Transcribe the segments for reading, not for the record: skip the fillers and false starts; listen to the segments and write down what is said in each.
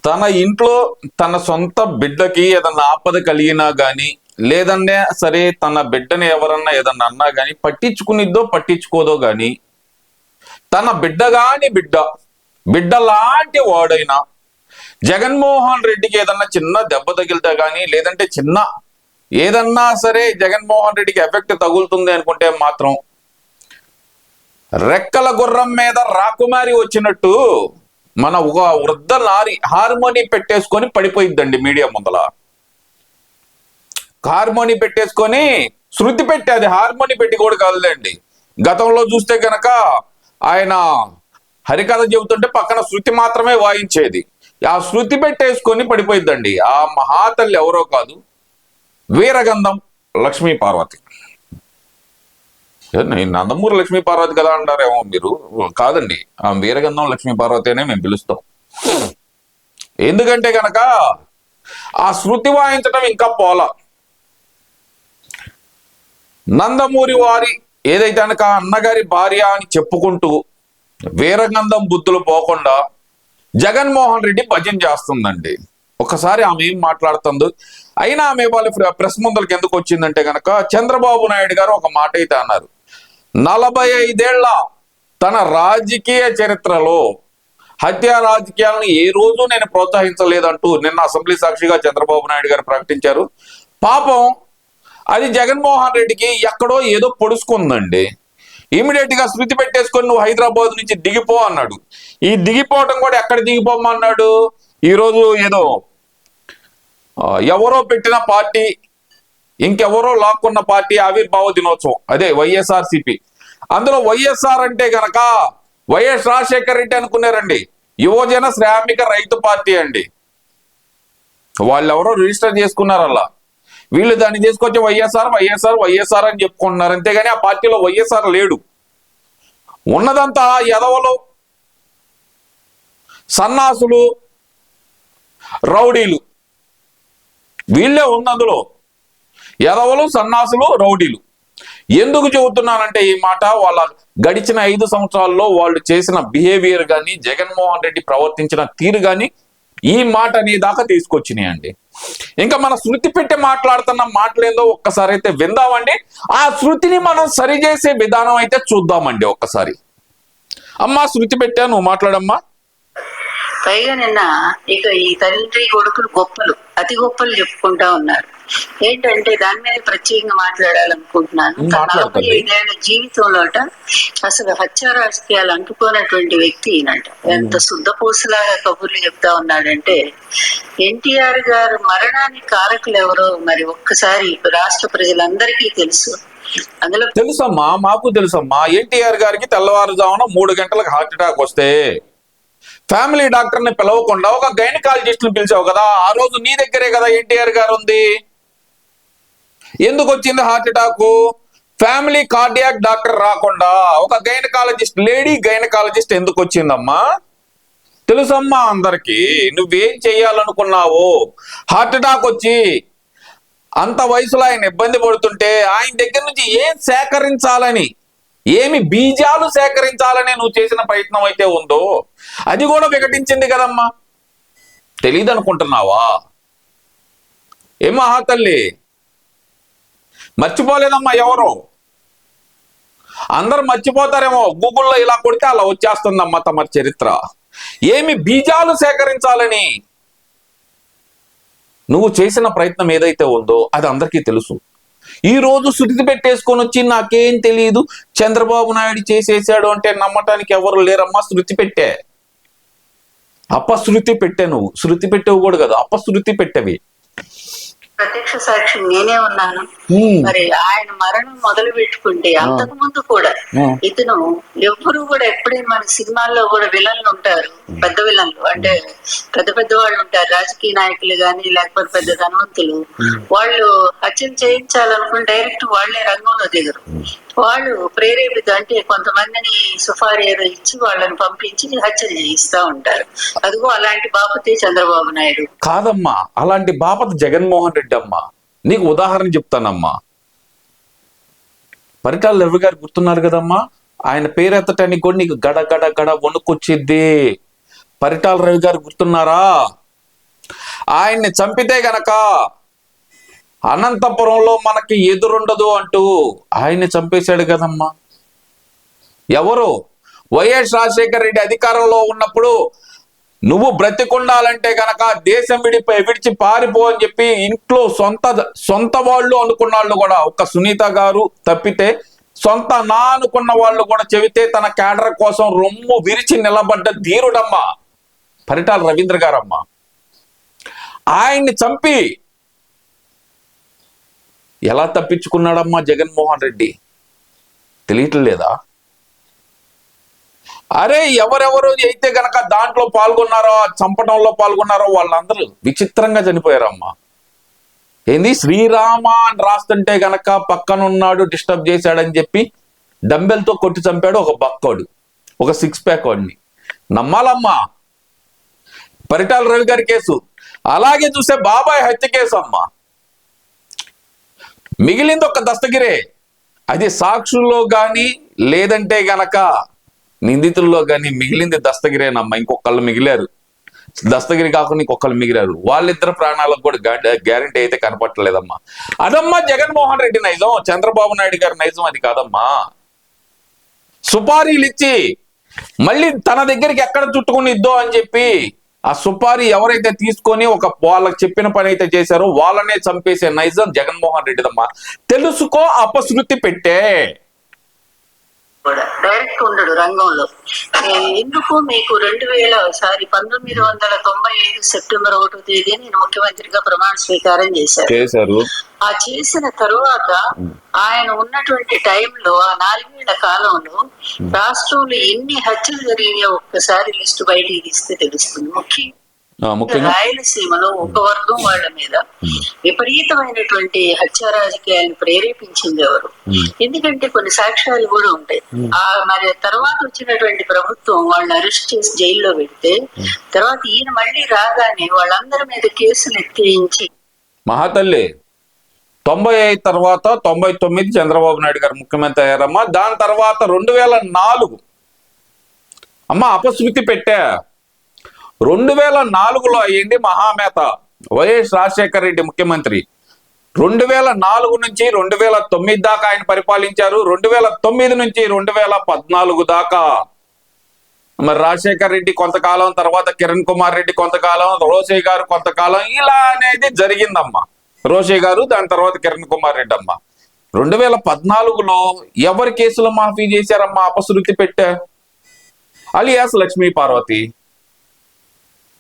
తన ఇంట్లో తన సొంత బిడ్డకి ఏదన్నా ఆపద కలిగినా గాని లేదన్నా సరే తన బిడ్డని ఎవరన్నా ఏదన్నా అన్నా గాని పట్టించుకునిద్దో పట్టించుకోదో గాని తన బిడ్డ లాంటి వాడైనా జగన్మోహన్ రెడ్డికి ఏదన్నా చిన్న దెబ్బ తగిలితే గాని లేదంటే చిన్న ఏదన్నా సరే జగన్మోహన్ రెడ్డికి ఎఫెక్ట్ తగులుతుంది అనుకుంటే మాత్రం రెక్కల గుర్రం మీద రాకుమారి వచ్చినట్టు మన ఒక వృద్ధ నారి హార్మోని పెట్టేసుకొని పడిపోయిద్దండి మీడియా ముందల. హార్మోని పెట్టేసుకొని శృతి పెట్టేది హార్మోని పెట్టి కూడా కాదులేండి. గతంలో చూస్తే గనక ఆయన హరికథ చెబుతుంటే పక్కన శృతి మాత్రమే వాయించేది. ఆ శృతి పెట్టేసుకొని పడిపోయిద్దండి. ఆ మహాతల్లి ఎవరో కాదు, వీరగంధం లక్ష్మీ పార్వతి. నందమూరి లక్ష్మీ పార్వతి కదా అంటారేమో మీరు, కాదండి, ఆ వీరగంధం లక్ష్మీ పార్వతి అనే మేము పిలుస్తాం. ఎందుకంటే గనక ఆ శృతి వాయించడం ఇంకా పోలా. నందమూరి వారి ఏదైతే అనక అన్నగారి భార్య అని చెప్పుకుంటూ వీరగంధం బుద్ధులు పోకుండా జగన్మోహన్ రెడ్డి భజన చేస్తుందండి. ఒకసారి ఆమె ఏం మాట్లాడుతుందో, అయినా ఆమె వాళ్ళ ప్రెస్ ముందరికి ఎందుకు వచ్చిందంటే గనక చంద్రబాబు నాయుడు గారు ఒక మాట అయితే అన్నారు. 45 ఏళ్ల తన రాజకీయ చరిత్రలో హత్యా రాజకీయాలను ఏ రోజు నేను ప్రోత్సహించలేదంటూ నిన్న అసెంబ్లీ సాక్షిగా చంద్రబాబు నాయుడు గారు ప్రకటించారు. పాపం అది జగన్మోహన్ రెడ్డికి ఎక్కడో ఏదో పొడుచుకుందండి. ఇమీడియట్ గా శృతి పెట్టేసుకొని నువ్వు హైదరాబాద్ నుంచి దిగిపో అన్నాడు. ఈ దిగిపోవటం కూడా ఎక్కడ దిగిపోమన్నాడు? ఈరోజు ఏదో ఎవరో పెట్టిన పార్టీ, ఇంకెవరో లాక్కున్న పార్టీ ఆవిర్భావ దినోత్సవం, అదే వైఎస్ఆర్సిపి. అందులో వైఎస్ఆర్ అంటే గనక వైఎస్ రాజశేఖర రెడ్డి అనుకున్నారండి. యువజన శ్రామిక రైతు పార్టీ అండి. వాళ్ళెవరో రిజిస్టర్ చేసుకున్నారు అలా. వీళ్ళు దాన్ని తీసుకొచ్చి వైఎస్ఆర్ అని చెప్పుకుంటున్నారు. అంతేగాని ఆ పార్టీలో వైఎస్ఆర్ లేడు. ఉన్నదంతా ఎదవలు, సన్నాసులు, రౌడీలు, వీళ్ళే ఉంది అందులో. ఎదవలు, సన్నాసులు, రౌడీలు. ఎందుకు చెబుతున్నానంటే ఈ మాట, వాళ్ళ గడిచిన 5 సంవత్సరాల్లో వాళ్ళు చేసిన బిహేవియర్ కానీ జగన్మోహన్ రెడ్డి ప్రవర్తించిన తీరు కానీ ఈ మాట నీ దాకా తీసుకొచ్చినాయండి. ఇంకా మన శృతి పెట్టి మాట్లాడుతున్న మాటలేందో ఒక్కసారి అయితే విందామండి. ఆ శృతిని మనం సరిచేసే విధానం అయితే చూద్దామండి ఒక్కసారి. అమ్మా శృతి పెట్టా, నువ్వు మాట్లాడమ్మా. పైగా నిన్న ఇక ఈ తండ్రి కొడుకులు గొప్పలు, అతి గొప్పలు చెప్పుకుంటా ఉన్నారు. ఏంటంటే దాని మీద ప్రత్యేకంగా మాట్లాడాలనుకుంటున్నాను. 45 ఏళ్ల జీవితంలోట అసలు హత్యా రాజకీయాలు అంటుకోనటువంటి వ్యక్తి ఈయనట. ఎంత శుద్ధపూసలాగా కబుర్లు చెప్తా ఉన్నాడంటే, ఎన్టీఆర్ గారు మరణానికి కారకులు ఎవరో మరి ఒక్కసారి రాష్ట్ర ప్రజలందరికీ తెలుసు. అందులో తెలుసమ్మా, మాకు తెలుసమ్మా. ఎన్టీఆర్ గారికి తెల్లవారుజామున 3 గంటలకు హార్ట్ అటాక్ వస్తే ఫ్యామిలీ డాక్టర్ ని పిలవకుండా ఒక గైనకాలజిస్ట్ ని పిలిచావు కదా. ఆ రోజు నీ దగ్గరే కదా ఎన్టీఆర్ గారు ఉంది. ఎందుకు వచ్చింది heart attack? Family cardiac doctor రాకుండా ఒక గైనకాలజిస్ట్, లేడీ గైనకాలజిస్ట్ ఎందుకు వచ్చిందమ్మా? తెలుసమ్మా అందరికి. నువ్వేం చెయ్యాలనుకున్నావు? హార్ట్ అటాక్ వచ్చి అంత వయసులో ఆయన ఇబ్బంది పడుతుంటే ఆయన దగ్గర నుంచి ఏం సేకరించాలని, ఏమి బీజాలు సేకరించాలని నువ్వు చేసిన ప్రయత్నం అయితే ఉందో అది కూడా వికటించింది కదమ్మా. తెలీదు అనుకుంటున్నావా? ఏం మహాతల్లి మర్చిపోలేదమ్మా ఎవరు? అందరు మర్చిపోతారేమో, గూగుల్లో ఇలా కొడితే అలా వచ్చేస్తుందమ్మా తమ చరిత్ర. ఏమి బీజాలు సేకరించాలని నువ్వు చేసిన ప్రయత్నం ఏదైతే ఉందో అది అందరికీ తెలుసు. ఈ రోజు శృతి పెట్టేసుకొని వచ్చి నాకేం తెలియదు, చంద్రబాబు నాయుడు చేసేసాడు అంటే నమ్మటానికి ఎవరు లేరమ్మా. శృతి పెట్టే, అపశృతి పెట్టే. నువ్వు శృతి పెట్టేవు కూడా కదా, అపశృతి పెట్టేవి. ప్రత్యక్ష సాక్షి నేనే ఉన్నాను. మరి ఆయన మరణం మొదలు పెట్టుకుంటే అంతకు ముందు కూడా ఇతను ఎవ్వరు కూడా ఎప్పుడైనా మన సినిమాల్లో కూడా విలన్లు ఉంటారు, పెద్ద విలన్లు అంటే పెద్ద పెద్ద వాళ్ళు ఉంటారు, రాజకీయ నాయకులు గాని లేకపోతే పెద్ద ధనవంతులు. వాళ్ళు హత్యలు చేయించాలనుకుని డైరెక్ట్ వాళ్లే రంగంలో దిగరు. వాళ్ళు ప్రేరేపిత అంటే కొంతమందిని సుఫారీలు ఇచ్చి వాళ్ళని పంపించి హత్యలు చేయిస్తా ఉంటారు. అదిగో అలాంటి బాపతే చంద్రబాబు నాయుడు కాదమ్మా, అలాంటి బాపత జగన్మోహన్ రెడ్డి అమ్మా. నీకు ఉదాహరణ చెప్తానమ్మా. పరిటాల రవి గారు గుర్తున్నారు కదమ్మా. ఆయన పేరు ఎత్తటానికి కూడా నీకు గడ గడ గడ వణుకొచ్చిద్ది. పరిటాల రవి గారు గుర్తున్నారా? ఆయన్ని చంపితే గనక అనంతపురంలో మనకి ఎదురుండదు అంటూ ఆయన్ని చంపేశాడు కదమ్మా. ఎవరు? వైఎస్ రాజశేఖర రెడ్డి అధికారంలో ఉన్నప్పుడు నువ్వు బ్రతికుండాలంటే గనక దేశం విడిచి పారిపో అని చెప్పి ఇంట్లో సొంత వాళ్ళు అనుకున్న వాళ్ళు కూడా, ఒక సునీత గారు తప్పితే సొంత నా అనుకున్న వాళ్ళు కూడా చెబితే తన క్యాడర్ కోసం రొమ్ము విరిచి నిలబడ్డ ధీరుడమ్మా పరిటాల రవీంద్ర గారమ్మా. ఆయన్ని చంపి ఎలా తప్పించుకున్నాడమ్మా జగన్మోహన్ రెడ్డి? తెలియట్లేదా? అరే ఎవరెవరు అయితే గనక దాంట్లో పాల్గొన్నారో, చంపడంలో పాల్గొన్నారో వాళ్ళందరూ విచిత్రంగా చనిపోయారమ్మా. ఏంది శ్రీరామ అని రాస్తుంటే గనక పక్కనున్నాడు డిస్టర్బ్ చేశాడని చెప్పి డంబెల్తో కొట్టి చంపాడు ఒక బక్కోడు, ఒక 6 ప్యాక్ వాడిని. నమ్మాలమ్మా పరిటాల రవి గారి కేసు. అలాగే చూస్తే బాబాయ్ హత్య కేసు అమ్మా. మిగిలింది ఒక దస్తగిరే. అది సాక్షుల్లో గాని లేదంటే గనక నిందితుల్లో కానీ మిగిలింది దస్తగిరేనమ్మా. ఇంకొకళ్ళు మిగిలారు, దస్తగిరి కాకుండా ఇంకొకళ్ళు మిగిలారు. వాళ్ళిద్దరు ప్రాణాలకు కూడా గ్యారంటీ అయితే కనపట్టలేదమ్మా. అదమ్మా జగన్మోహన్ రెడ్డి నైజం, చంద్రబాబు నాయుడు గారి నైజం అది కాదమ్మా. సుపారీలు ఇచ్చి మళ్ళీ తన దగ్గరికి ఎక్కడ చుట్టుకునిద్దో అని చెప్పి ఆ సుపారీ ఎవరైతే తీసుకొని వాళ్ళకి చెప్పిన పని అయితే చేశారో వాళ్ళనే చంపేసే నైజం జగన్మోహన్ రెడ్డిదమ్మా. తెలుసుకో, అపశృతి పెట్టే. డైరెక్ట్ ఉండడు రంగంలో. ఎందుకు మీకు 1995 సెప్టెంబర్ 1వ తేదీ నేను ముఖ్యమంత్రిగా ప్రమాణ స్వీకారం చేశారు. ఆ చేసిన తరువాత ఆయన ఉన్నటువంటి టైంలో, ఆ 4 ఏళ్ల కాలంలో రాష్ట్రంలో ఎన్ని హత్యలు జరిగినాయో ఒక్కసారి లిస్టు బయటికి తీస్తే తెలుస్తుంది. ముఖ్యంగా రాయలసీమలో ఒక వర్గం వాళ్ళ మీద విపరీతమైనటువంటి హత్య రాజకీయాలను ప్రేరేపించింది ఎవరు? ఎందుకంటే కొన్ని సాక్ష్యాలు కూడా ఉంటాయి. మరి తర్వాత వచ్చినటువంటి ప్రభుత్వం వాళ్ళని అరెస్ట్ చేసి జైల్లో పెడితే తర్వాత ఈయన మళ్ళీ రాగానే వాళ్ళందరి మీద కేసులు ఎత్తించి మహాతల్లి 95 తర్వాత 99 చంద్రబాబు నాయుడు గారు ముఖ్యమంత్రి అయ్యారమ్మా. దాని తర్వాత 2004 అమ్మ అపశృతి పెట్టా. 2004లో అయ్యింది మహామేత. వైఎస్ రాజశేఖర రెడ్డి ముఖ్యమంత్రి. 2004 నుంచి 2009 దాకా ఆయన పరిపాలించారు. 2009 నుంచి 2014 దాకా మరి రాజశేఖర రెడ్డి కొంతకాలం, తర్వాత కిరణ్ కుమార్ రెడ్డి కొంతకాలం, రోసయ్య గారు కొంతకాలం, ఇలా అనేది జరిగిందమ్మా. రోసయ్య గారు, దాని తర్వాత కిరణ్ కుమార్ రెడ్డి అమ్మ. 2014లో ఎవరి కేసులు మాఫీ చేశారమ్మా అపశృతి పెట్టా? అలియాస్ లక్ష్మీ పార్వతి.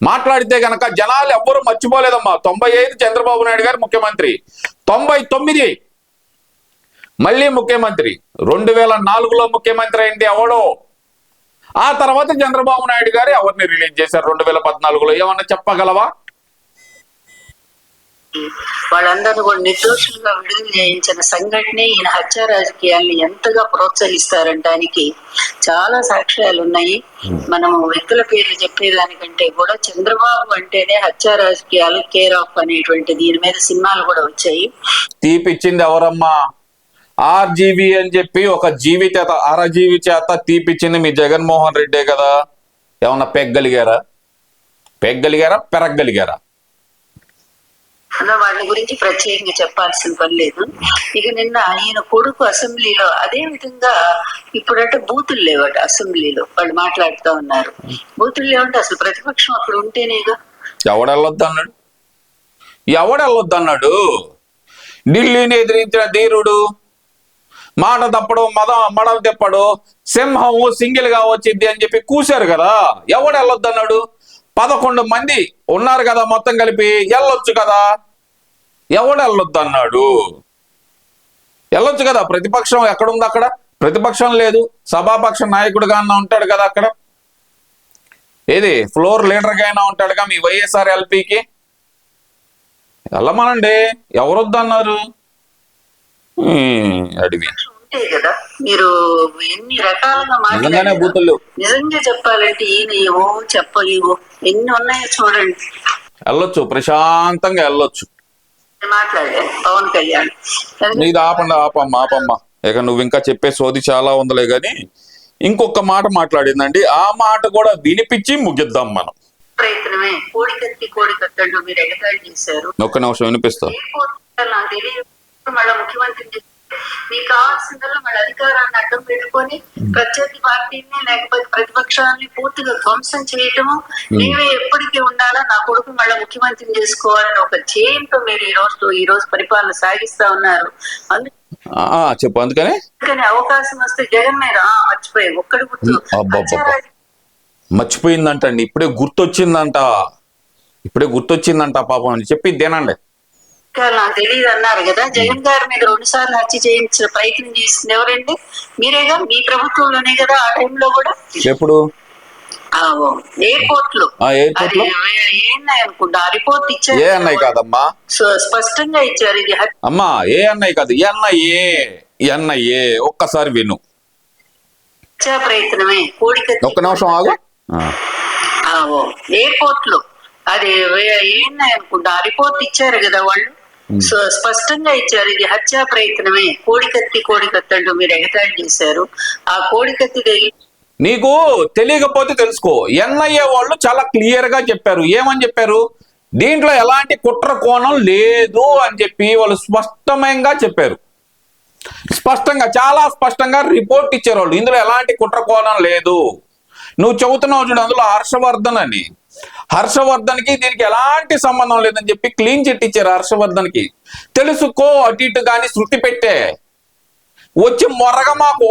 మాట్లాడితే గనక జనాలు ఎవ్వరూ మర్చిపోలేదమ్మా. 95 చంద్రబాబు నాయుడు గారు ముఖ్యమంత్రి, 99 మళ్ళీ ముఖ్యమంత్రి, 2004లో ముఖ్యమంత్రి అయింది ఎవడో. ఆ తర్వాత చంద్రబాబు నాయుడు గారు ఎవరిని రిలీజ్ చేశారు 2014లో? ఏమన్నా చెప్పగలవా? వాళ్ళందరూ కూడా నిర్దోషులుగా విడుదల చేయించిన సంఘటనే ఈయన హత్య రాజకీయాల్ని ఎంతగా ప్రోత్సహిస్తారంటానికి చాలా సాక్ష్యాలు ఉన్నాయి. మనము వ్యక్తుల పేర్లు చెప్పేదానికంటే కూడా చంద్రబాబు అంటేనే హత్య రాజకీయాలు కేర్ ఆఫ్ అనేటువంటి దీని మీద సినిమాలు కూడా వచ్చాయి. తీపిచ్చింది ఎవరమ్మా? ఆర్జీవి అని చెప్పి ఒక జీవి చేత, అరజీవి చేత తీపిచ్చింది మీ జగన్మోహన్ రెడ్డే కదా. ఏమన్నా పెరగగలిగారా? వాళ్ళ గురించి ప్రత్యేకంగా చెప్పాల్సిన పని లేదు. ఇక నిన్న ఈయన కొడుకు అసెంబ్లీలో అదే విధంగా, ఇప్పుడంటే బూతులు లేవట అసెంబ్లీలో, వాళ్ళు మాట్లాడుతూ ఉన్నారు. బూతులు లేవంటే అసలు ప్రతిపక్షం అక్కడ ఉంటేనేగా. ఎవడెళ్ళొద్దన్నాడు? ఢిల్లీని ఎదిరించిన ధీరుడు, మాట తప్పడు, మడం తిప్పడు, సింహము సింగిల్ గా వచ్చింది అని చెప్పి కూశారు కదా. ఎవడెళ్ళొద్దన్నాడు? 11 మంది ఉన్నారు కదా మొత్తం కలిపి, వెళ్ళొచ్చు కదా. ఎవడెళ్ళొద్దన్నాడు? వెళ్ళొచ్చు కదా. ప్రతిపక్షం ఎక్కడుంది అక్కడ? ప్రతిపక్షం లేదు. సభాపక్ష నాయకుడుగా ఉంటాడు కదా అక్కడ. ఏది ఫ్లోర్ లీడర్గా అయినా ఉంటాడుగా మీ వైఎస్ఆర్ ఎల్పీకి. వెళ్ళమనండి. ఎవరొద్దన్నారు? అడివి కదా. మీరు ఎన్ని రకాలుగా నిజంగానే బూతులు. నిజంగా చెప్పాలంటే ఈయన ఏవో చెప్పలేవో ఎన్ని ఉన్నాయో చూడండి. వెళ్ళొచ్చు, ప్రశాంతంగా వెళ్ళొచ్చు. మాట్లాడారు పవన్ కళ్యాణ్. ఇది ఆపమ్మా. ఇక నువ్వు ఇంకా చెప్పే సోది చాలా ఉందలే గాని ఇంకొక మాట మాట్లాడిందండి. ఆ మాట కూడా వినిపించి ముగిద్దాం మనం. ప్రయత్నమే కోడికత్తి కొట్టండు మీరు ఎగతాళి చేశారు. ఒక్క నిమిషం వినిపిస్తా. నాకు తెలియదు మళ్ళీ ముఖ్యమంత్రిని మీకు కావాల్సిందల్లా మళ్ళీ అధికారాన్ని అడ్డం పెట్టుకొని ప్రత్యర్థి పార్టీని లేకపోతే ప్రతిపక్షాలని పూర్తిగా ధ్వంసం చేయటము, నీవే ఎప్పటికీ ఉండాలా, నా కొడుకు మళ్ళీ ముఖ్యమంత్రిని చేసుకోవాలని ఒక ధ్యేయంతో మీరు ఈ రోజు పరిపాలన సాగిస్తా ఉన్నారు. చెప్పు. అందుకని అవకాశం వస్తే జగన్ మీద మర్చిపోయి ఒక్కడి గుర్తు మర్చిపోయిందంటండి. ఇప్పుడే గుర్తొచ్చిందంట పాపం అని చెప్పి ఇదేనండి. నాకు తెలియదు అన్నారు కదా. జగన్ గారి మీద 2 సార్లు హత్య చేయించిన ప్రయత్నం చేసింది ఎవరండి? మీరేగా, మీ ప్రభుత్వంలోనే కదా. ఆ టైంలో కూడా ఎప్పుడు ఎయిర్పోర్ట్ లో అనుకుంటా ఆ రిపోర్ట్ ఇచ్చారు. ఏ అన్నయ్య కాదమ్మా, స్పష్టంగా ఇచ్చారు ఇది అమ్మా. ఏ అన్నయ్య కాదు, ఎన్ఐఏ. ఒక్కసారి విను. హత్యా ప్రయత్నమే కోడిక. ఒక్క నిమిషం ఆగు. ఎయిర్పోర్ట్ లో అది అనుకుంటా ఆ రిపోర్ట్ ఇచ్చారు కదా వాళ్ళు. స్పష్టంగా ఇచ్చారు ఇది హత్యా ప్రయత్నమే, కోడికత్తి అంటూ మీరు ఎగతాళి చేశారు. ఆ కోడికత్తి నీకు తెలియకపోతే తెలుసుకో. ఎన్ఐఏ వాళ్ళు చాలా క్లియర్ గా చెప్పారు. ఏమని చెప్పారు? దీంట్లో ఎలాంటి కుట్ర కోణం లేదు అని చెప్పి వాళ్ళు స్పష్టంగా చెప్పారు. చాలా స్పష్టంగా రిపోర్ట్ ఇచ్చారు వాళ్ళు. ఇందులో ఎలాంటి కుట్ర కోణం లేదు. నువ్వు చెబుతున్నావు చూడు, అందులో హర్షవర్ధన్ కి దీనికి ఎలాంటి సంబంధం లేదని చెప్పి క్లీన్ చిట్ ఇచ్చారు. హర్షవర్ధన్ కి తెలుసుకో. అటు ఇటు గాని శృతి పెట్టే వచ్చి మాకు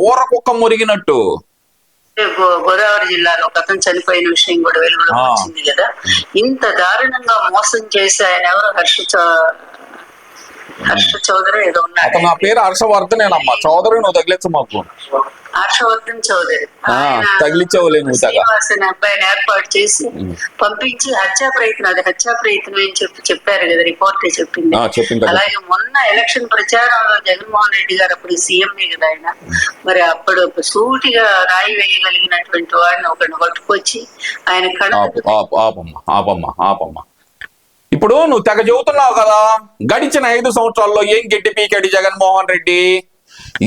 ఊరకొక్క మురిగినట్టు. గోదావరి జిల్లాలో ఒక అతను చనిపోయిన విషయం కూడా వెలుగులోకి వచ్చింది కదా. ఇంత దారుణంగా మోసం చేసి ఆయన ఎవరు హర్ష చౌదరి ఏదో ఉన్నారు. నా పేరు హర్షవర్ధనేనమ్మా. చౌదరి నువ్వు తగిలించు మాకు. హర్షవర్ధన్ చౌదరి తగిలించవలే నువ్వు. శ్రీనివాసన్ అబ్బాయిని ఏర్పాటు చేసి పంపించి హత్యా ప్రయత్నం అని చెప్పారు కదా. రిపోర్టే చెప్పింది. అలాగే మొన్న ఎలక్షన్ ప్రచారంలో జగన్మోహన్ రెడ్డి గారు అప్పుడు సీఎం కదా ఆయన, మరి అప్పుడు సూటిగా రాయి వేయగలిగినటువంటి వాడిని ఒకరిని పట్టుకొచ్చి ఆయన ఆపమ్మా. ఇప్పుడు నువ్వు తెగ చెబుతున్నావు కదా, గడిచిన 5 సంవత్సరాల్లో ఏం గట్టి పీకాడు జగన్మోహన్ రెడ్డి.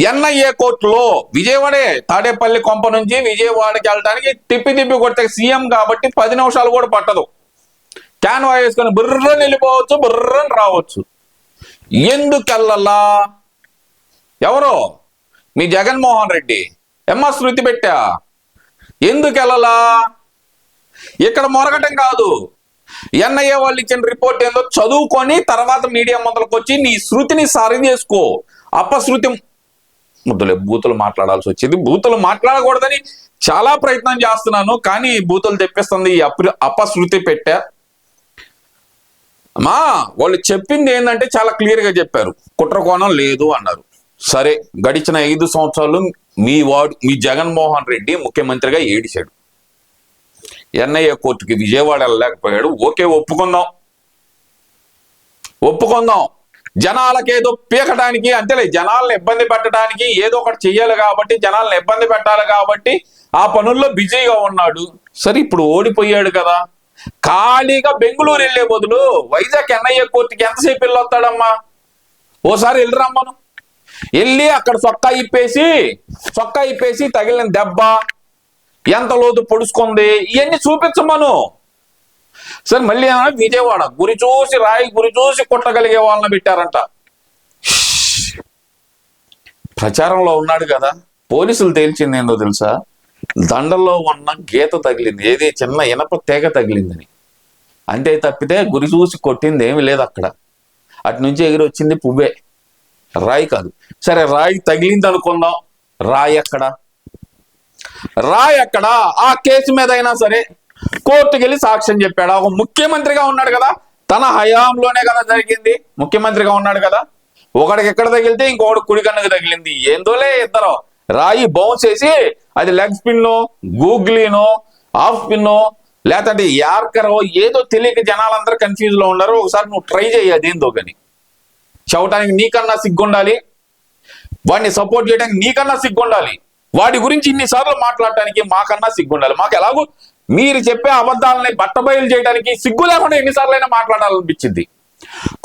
ఎన్ఐఏ కోర్టులో విజయవాడే తాడేపల్లి కొంప నుంచి విజయవాడకి వెళ్ళడానికి తిప్పి కొడితే సీఎం కాబట్టి 10 నిమిషాలు కూడా పట్టదు. క్యాన్వా వేసుకొని బుర్రని వెళ్ళిపోవచ్చు, బుర్రని రావచ్చు. ఎందుకెళ్ళలా? ఎవరో మీ జగన్మోహన్ రెడ్డి శృతి పెట్టా. ఎందుకెళ్ళలా? ఇక్కడ మొరగటం కాదు. ఎన్ఐఏ వాళ్ళు ఇచ్చిన రిపోర్ట్ ఏందో చదువుకొని తర్వాత మీడియా ముందరకు వచ్చి నీ శృతిని సరి చేసుకో. అపశృతి బూతులు మాట్లాడాల్సి వచ్చింది. బూతులు మాట్లాడకూడదని చాలా ప్రయత్నం చేస్తున్నాను, కానీ బూతులు తెప్పిస్తుంది ఈ అపశృతి పెట్టా. అమ్మా వాళ్ళు చెప్పింది ఏంటంటే చాలా క్లియర్ గా చెప్పారు, కుట్రకోణం లేదు అన్నారు. సరే, గడిచిన 5 సంవత్సరాలు మీ జగన్మోహన్ రెడ్డి ముఖ్యమంత్రిగా ఏడిశాడు. ఎన్ఐఏ కోర్టుకి విజయవాడ వెళ్ళలేకపోయాడు. ఓకే, ఒప్పుకుందాం. జనాలకేదో పీకడానికి అంతేలే, జనాలను ఇబ్బంది పెట్టడానికి ఏదో ఒకటి చెయ్యాలి కాబట్టి, జనాలను ఇబ్బంది పెట్టాలి కాబట్టి ఆ పనుల్లో బిజీగా ఉన్నాడు. సరే, ఇప్పుడు ఓడిపోయాడు కదా, ఖాళీగా బెంగళూరు వెళ్ళే బదులు వైజాగ్ ఎన్ఐఏ కోర్టుకి ఎంతసేపు వెళ్ళొస్తాడమ్మా? ఓసారి వెళ్ళిరమ్మను. వెళ్ళి అక్కడ చొక్కా ఇప్పేసి తగిలిన దెబ్బ ఎంత లోతు పొడుచుకుంది ఇవన్నీ చూపించమను. సరే, మళ్ళీ విజయవాడ రాయి గురి చూసి కొట్టగలిగే వాళ్ళని పెట్టారంట. ప్రచారంలో ఉన్నాడు కదా, పోలీసులు తేల్చింది ఏందో తెలుసా? దండల్లో ఉన్న గీత తగిలింది, ఏది చిన్న ఇనప తీగ తగిలిందని. అంతే తప్పితే గురి చూసి కొట్టింది ఏమి లేదు అక్కడ. అటు నుంచి ఎగిరి వచ్చింది పువ్వే, రాయి కాదు. సరే, రాయి తగిలింది అనుకుందాం. రాయి ఎక్కడ? ఆ కేసు మీద అయినా సరే కోర్టుకు వెళ్ళి సాక్ష్యం చెప్పాడు. ఒక ముఖ్యమంత్రిగా ఉన్నాడు కదా, తన హయాంలోనే కదా జరిగింది. ముఖ్యమంత్రిగా ఉన్నాడు కదా, ఒకడికి ఎక్కడ తగిలితే ఇంకొకటి కుడి కన్నుకు తగిలింది. ఏందోలే ఇద్దరు రాయి బౌన్స్ చేసి అది లెగ్ స్పిన్నో, గూగ్లీనో, ఆఫ్ స్పిన్నో, లేదంటే యార్కరో ఏదో తెలియక జనాలందరూ కన్ఫ్యూజ్ లో ఉన్నారు. ఒకసారి నువ్వు ట్రై చేయి, అదేందో కానీ చెప్పడానికి నీకన్నా సిగ్గుండాలి, వాడిని సపోర్ట్ చేయడానికి నీకన్నా సిగ్గుండాలి, వాడి గురించి ఇన్నిసార్లు మాట్లాడటానికి మాకన్నా సిగ్గుండాలి. మాకు ఎలాగో మీరు చెప్పే అబద్ధాలని బట్టబయలు చేయడానికి సిగ్గు లేకుండా ఎన్నిసార్లైనా మాట్లాడాలనిపించింది.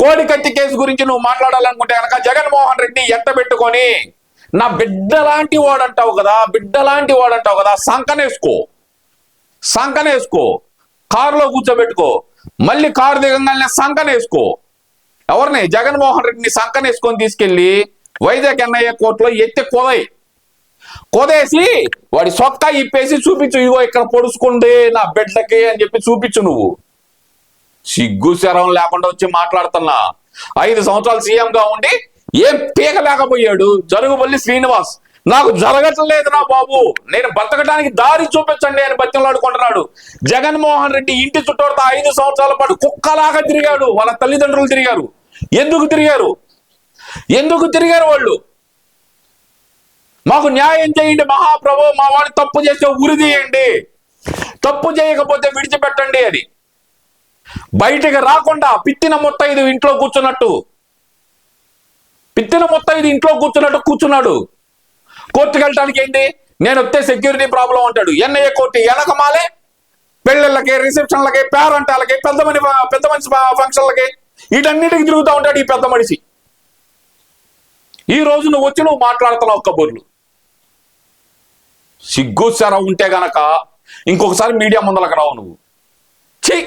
కోడికత్తి కేసు గురించి నువ్వు మాట్లాడాలనుకుంటే కనుక జగన్మోహన్ రెడ్డి ఎంట పెట్టుకొని నా బిడ్డ లాంటి వాడంటావు కదా, సంకనేసుకో, కారులో కూర్చోబెట్టుకో, మళ్ళీ కారు దిగంగానే సంకనేసుకో. ఎవరిని? జగన్మోహన్ రెడ్డిని సంకనేసుకొని తీసుకెళ్లి వైజాగ్ ఎన్ఐఏ కోర్టులో ఎత్తి కొదేసి వాడి సొక్కా ఇప్పేసి చూపించు, ఇగో ఇక్కడ పొడుచుకుంది నా బిడ్డకి అని చెప్పి చూపించు. నువ్వు సిగ్గు శరం లేకుండా వచ్చి మాట్లాడుతున్నా. 5 సంవత్సరాలు సీఎంగా ఉండి ఏం పీకలేకపోయాడు జరుగుబల్లి శ్రీనివాస్. నాకు జరగట్లేదు నా బాబు, నేను బతకడానికి దారి చూపించండి అని బతిమలాడుకుంటున్నాడు. జగన్మోహన్ రెడ్డి ఇంటి చుట్టూతో 5 సంవత్సరాల పాటు కుక్కలాగా తిరిగాడు. వాళ్ళ తల్లిదండ్రులు తిరిగారు. ఎందుకు తిరిగారు వాళ్ళు? మాకు న్యాయం చేయండి మహాప్రభు, మా వాడు తప్పు చేస్తే ఉరి తీయండి, తప్పు చేయకపోతే విడిచిపెట్టండి అని. బయటికి రాకుండా పిత్తిన ముత్తైదు ఇంట్లో కూర్చున్నాడు. కోర్టుకు వెళ్ళటానికి ఏంటి? నేను వస్తే సెక్యూరిటీ ప్రాబ్లం అంటాడు. ఎన్ఐఏ కోర్టు వెనకమాలే పెళ్ళిళ్ళకి, రిసెప్షన్లకి, పేరంటాలకి, పెద్ద మనిషి ఫంక్షన్లకి, వీటన్నిటికి తిరుగుతూ ఉంటాడు ఈ పెద్ద మనిషి. ఈ రోజు నువ్వు వచ్చి మాట్లాడుతున్నావు కబుర్లు. సిగ్గు శరం ఉంటే గనక ఇంకొకసారి మీడియా ముందలకు రావు నువ్వు. చెయ్యి.